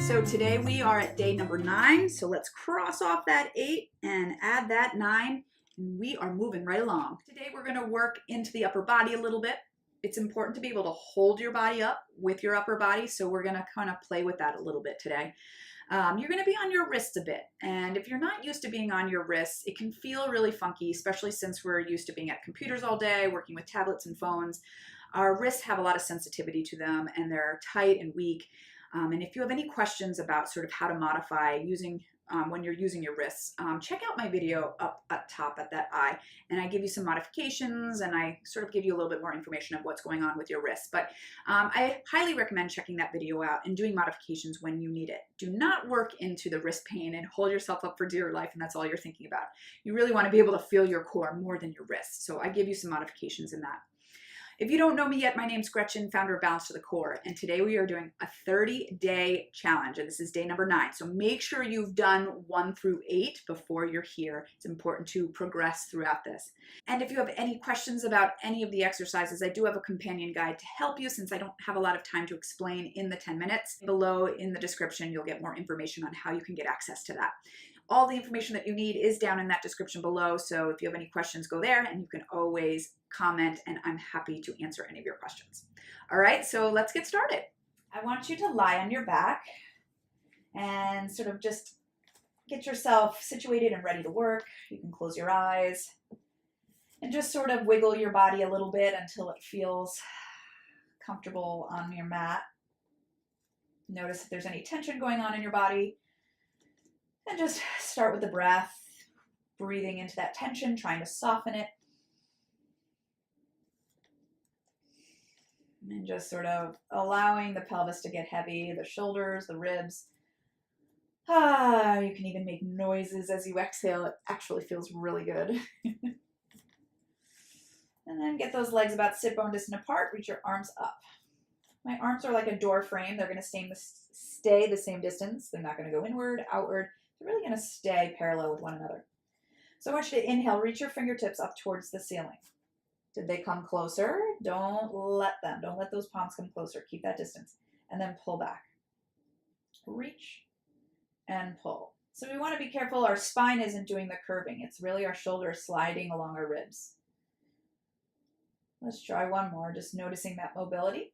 So today we are at day number 9. So let's cross off that 8 and add that 9. And we are moving right along. Today we're going to work into the upper body a little bit. It's important to be able to hold your body up with your upper body. So we're going to kind of play with that a little bit today. You're going to be on your wrists a bit. And if you're not used to being on your wrists, it can feel really funky, especially since we're used to being at computers all day, working with tablets and phones. Our wrists have a lot of sensitivity to them and they're tight and weak. And if you have any questions about sort of how to modify using when you're using your wrists, check out my video up at top at that eye, and I give you some modifications and I sort of give you a little bit more information of what's going on with your wrists. But I highly recommend checking that video out and doing modifications when you need it. Do not work into the wrist pain and hold yourself up for dear life and that's all you're thinking about. You really want to be able to feel your core more than your wrists. So I give you some modifications in that. If you don't know me yet, my name's Gretchen, founder of Balance to the Core, and today we are doing a 30-day challenge, and this is day number 9. So make sure you've done 1 through 8 before you're here. It's important to progress throughout this. And if you have any questions about any of the exercises, I do have a companion guide to help you since I don't have a lot of time to explain in the 10 minutes. Below in the description, you'll get more information on how you can get access to that. All the information that you need is down in that description below, so if you have any questions, go there and you can always comment and I'm happy to answer any of your questions. All right, so let's get started. I want you to lie on your back and sort of just get yourself situated and ready to work. You can close your eyes and just sort of wiggle your body a little bit until it feels comfortable on your mat. Notice if there's any tension going on in your body. And just start with the breath, breathing into that tension, trying to soften it. And just sort of allowing the pelvis to get heavy, the shoulders, the ribs. You can even make noises as you exhale. It actually feels really good. And then get those legs about sit bone distance apart. Reach your arms up. My arms are like a door frame. They're going to stay the same distance. They're not going to go inward, outward. They're really going to stay parallel with one another. So I want you to inhale, reach your fingertips up towards the ceiling. Did they come closer? Don't let them. Don't let those palms come closer. Keep that distance. And then pull back. Reach and pull. So we want to be careful our spine isn't doing the curving. It's really our shoulders sliding along our ribs. Let's try one more, just noticing that mobility.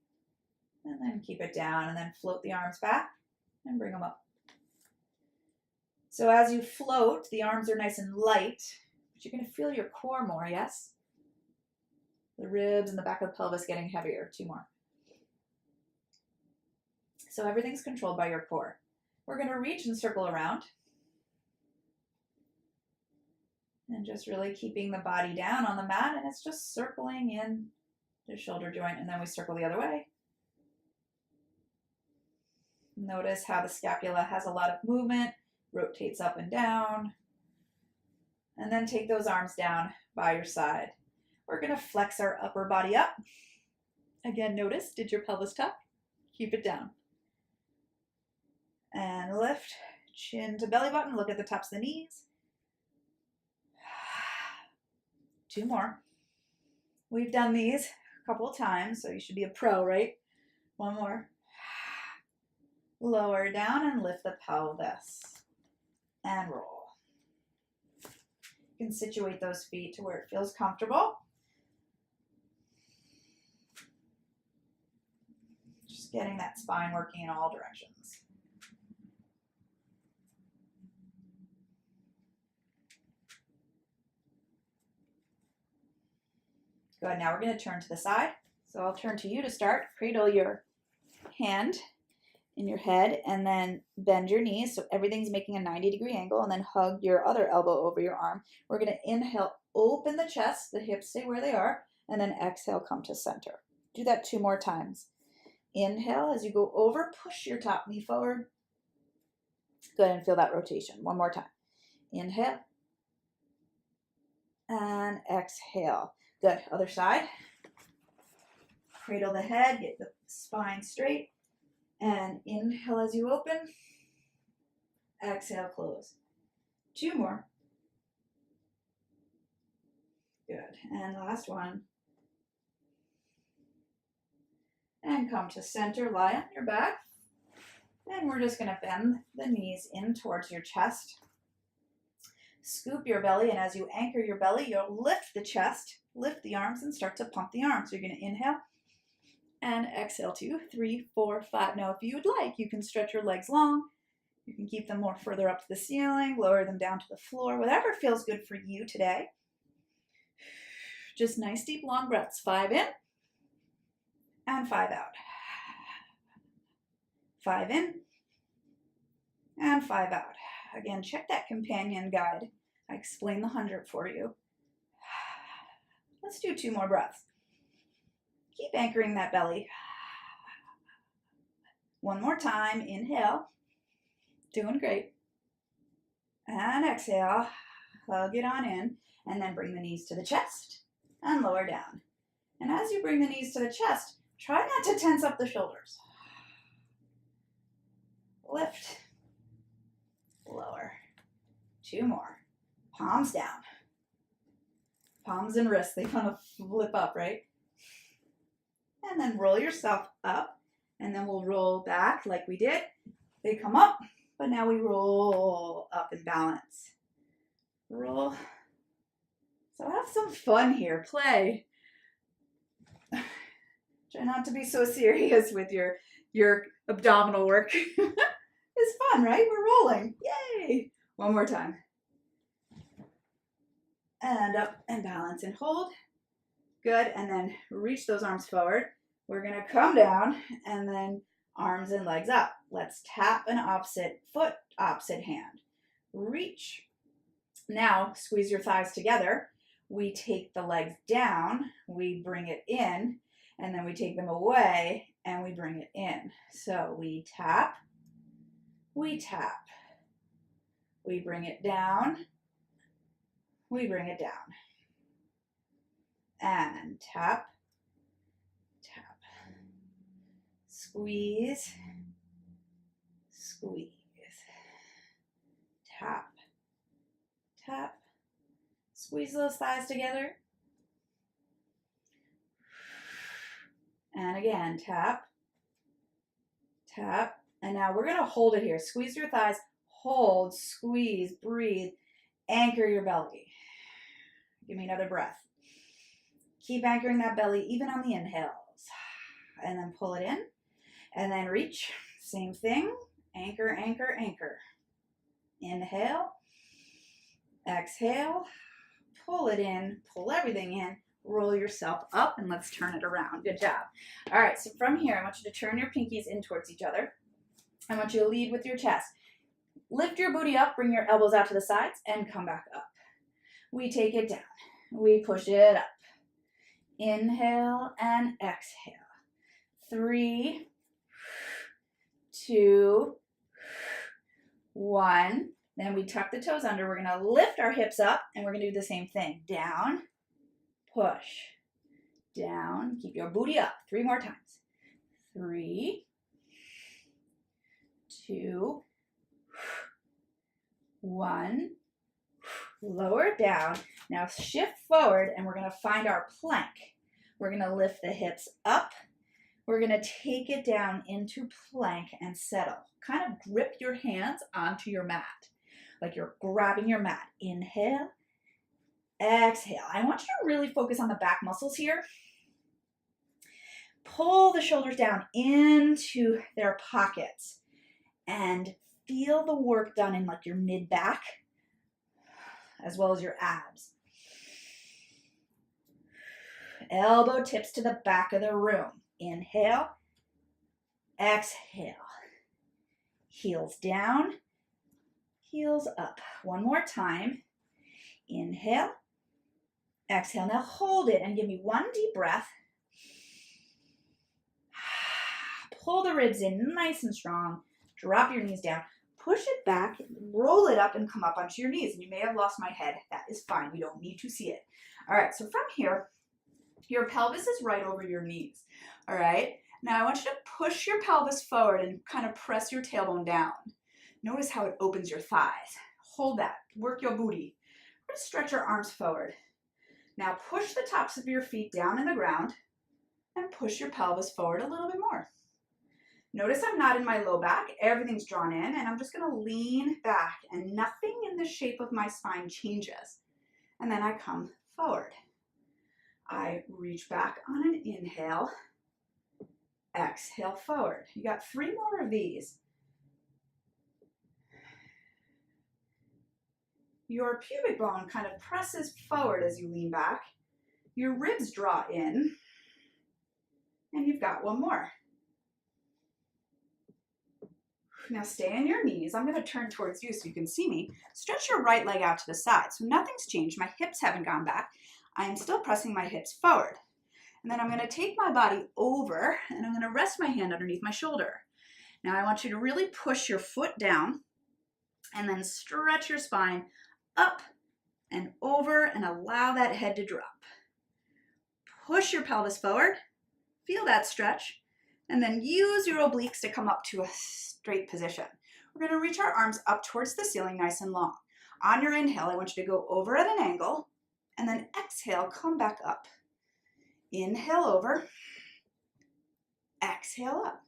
And then keep it down and then float the arms back and bring them up. So as you float, the arms are nice and light, but you're going to feel your core more, yes? The ribs and the back of the pelvis getting heavier. 2 more. So everything's controlled by your core. We're going to reach and circle around. And just really keeping the body down on the mat, and it's just circling in the shoulder joint, and then we circle the other way. Notice how the scapula has a lot of movement. Rotates up and down, and then take those arms down by your side. We're going to flex our upper body up. Again, notice, did your pelvis tuck? Keep it down. And lift, chin to belly button, look at the tops of the knees. 2 more. We've done these a couple of times, so you should be a pro, right? 1 more. Lower down and lift the pelvis. And roll. You can situate those feet to where it feels comfortable. Just getting that spine working in all directions. Good, now we're going to turn to the side. So I'll turn to you to start. Cradle your hand in your head and then bend your knees so everything's making a 90-degree angle, and then hug your other elbow over your arm. We're going to inhale, open the chest, the hips stay where they are, and then exhale, come to center. Do that 2 more times. Inhale, as you go over, push your top knee forward. Go ahead and feel that rotation. 1 more time. Inhale and exhale. Good. Other side. Cradle the head, get the spine straight, and inhale as you open. Exhale, close. 2 more. Good. And last one. And come to center, lie on your back. And we're just going to bend the knees in towards your chest. Scoop your belly, and as you anchor your belly, you'll lift the chest, lift the arms, and start to pump the arms. So you're going to inhale and exhale 2, 3, 4, 5. Now, if you would like, you can stretch your legs long. You can keep them more further up to the ceiling, lower them down to the floor, whatever feels good for you today. Just nice, deep, long breaths. 5 in and 5 out. 5 in and 5 out. Again, check that companion guide. I explained the 100 for you. Let's do 2 more breaths. Keep anchoring that belly. 1 more time. Inhale. Doing great. And exhale. Hug it on in. And then bring the knees to the chest and lower down. And as you bring the knees to the chest, try not to tense up the shoulders. Lift. Lower. 2 more. Palms down. Palms and wrists, they want to flip up, right? And then roll yourself up. And then we'll roll back like we did. They come up, but now we roll up and balance. Roll. So have some fun here. Play. Try not to be so serious with your abdominal work. It's fun, right? We're rolling. Yay! 1 more time. And up and balance and hold. Good. And then reach those arms forward. We're going to come down and then arms and legs up. Let's tap an opposite foot, opposite hand. Reach. Now squeeze your thighs together. We take the legs down. We bring it in. And then we take them away and we bring it in. So we tap. We tap. We bring it down. We bring it down. And tap. Tap. Squeeze. Squeeze. Tap. Tap. Squeeze those thighs together. And again, tap. Tap. And now we're going to hold it here. Squeeze your thighs. Hold. Squeeze. Breathe. Anchor your belly. Give me another breath. Keep anchoring that belly even on the inhales. And then pull it in. And then reach. Same thing. Anchor, anchor, anchor. Inhale. Exhale. Pull it in. Pull everything in. Roll yourself up and let's turn it around. Good job. All right, so from here, I want you to turn your pinkies in towards each other. I want you to lead with your chest. Lift your booty up, bring your elbows out to the sides, and come back up. We take it down. We push it up. Inhale and exhale. 3, 2, 1. Then we tuck the toes under. We're going to lift our hips up, and we're going to do the same thing. Down, push, down. Keep your booty up. 3 more times. 3, 2, 1. Lower it down. Now shift forward, and we're going to find our plank. We're going to lift the hips up. We're going to take it down into plank and settle. Kind of grip your hands onto your mat, like you're grabbing your mat. Inhale, exhale. I want you to really focus on the back muscles here. Pull the shoulders down into their pockets and feel the work done in like your mid-back as well as your abs. Elbow tips to the back of the room. Inhale, exhale. Heels down, heels up. 1 more time. Inhale, exhale. Now hold it and give me 1 deep breath. Pull the ribs in nice and strong. Drop your knees down. Push it back, roll it up, and come up onto your knees. And you may have lost my head. That is fine. We don't need to see it. All right, so from here, Your pelvis is right over your knees, all right? Now I want you to push your pelvis forward and kind of press your tailbone down. Notice how it opens your thighs. Hold that, work your booty. We're gonna stretch your arms forward. Now push the tops of your feet down in the ground and push your pelvis forward a little bit more. Notice I'm not in my low back, everything's drawn in, and I'm just gonna lean back and nothing in the shape of my spine changes. And then I come forward. I reach back on an inhale, exhale forward. You got 3 more of these. Your pubic bone kind of presses forward as you lean back. Your ribs draw in, and you've got 1 more. Now stay on your knees. I'm going to turn towards you so you can see me. Stretch your right leg out to the side. So nothing's changed. My hips haven't gone back. I am still pressing my hips forward. And then I'm going to take my body over and I'm going to rest my hand underneath my shoulder. Now I want you to really push your foot down and then stretch your spine up and over and allow that head to drop. Push your pelvis forward. Feel that stretch. And then use your obliques to come up to a straight position. We're going to reach our arms up towards the ceiling nice and long. On your inhale, I want you to go over at an angle, and then exhale, come back up. Inhale over, exhale up.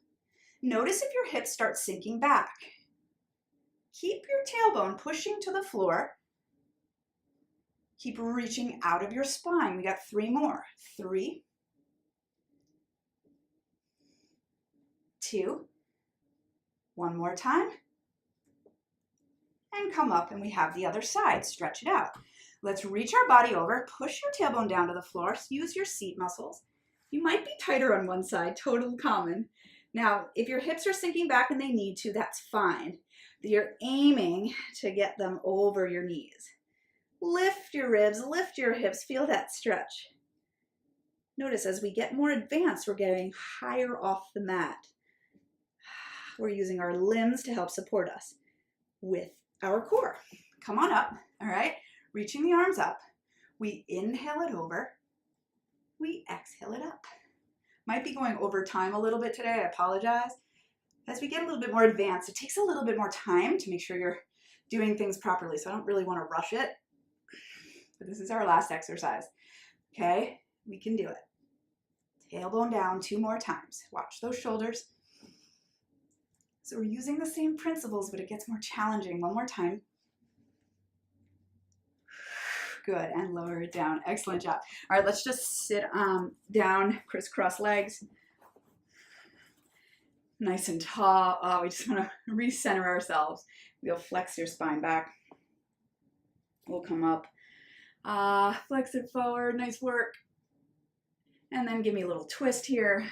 Notice if your hips start sinking back. Keep your tailbone pushing to the floor. Keep reaching out of your spine. We got 3 more. 3, 2, 1 more time, and come up, and we have the other side. Stretch it out. Let's reach our body over, push your tailbone down to the floor, use your seat muscles. You might be tighter on one side, totally common. Now, if your hips are sinking back and they need to, that's fine. You're aiming to get them over your knees. Lift your ribs, lift your hips, feel that stretch. Notice as we get more advanced, we're getting higher off the mat. We're using our limbs to help support us with our core. Come on up, all right? Reaching the arms up. We inhale it over. We exhale it up. Might be going over time a little bit today, I apologize. As we get a little bit more advanced, it takes a little bit more time to make sure you're doing things properly, so I don't really want to rush it. But this is our last exercise, okay? We can do it. Tailbone down 2 more times. Watch those shoulders. So we're using the same principles, but it gets more challenging. 1 more time. Good, and lower it down. Excellent job. All right, let's just sit down, crisscross legs. Nice and tall. Oh, we just want to recenter ourselves. We'll flex your spine back. We'll come up. Flex it forward. Nice work. And then give me a little twist here.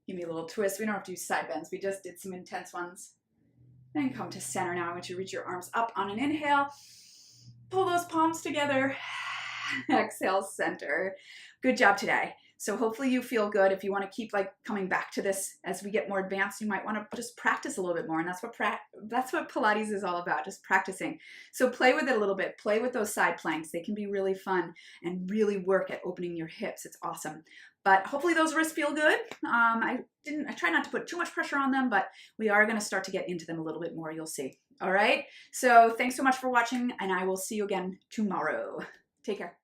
Give me a little twist. We don't have to do side bends. We just did some intense ones. Then come to center now. I want you to reach your arms up on an inhale. Pull those palms together. Exhale, center. Good job today. So hopefully you feel good. If you want to keep coming back to this as we get more advanced, you might want to just practice a little bit more. And that's what Pilates is all about, just practicing. So play with it a little bit. Play with those side planks. They can be really fun and really work at opening your hips. It's awesome. But hopefully those wrists feel good. I try not to put too much pressure on them, but we are going to start to get into them a little bit more. You'll see. All right. So thanks so much for watching, and I will see you again tomorrow. Take care.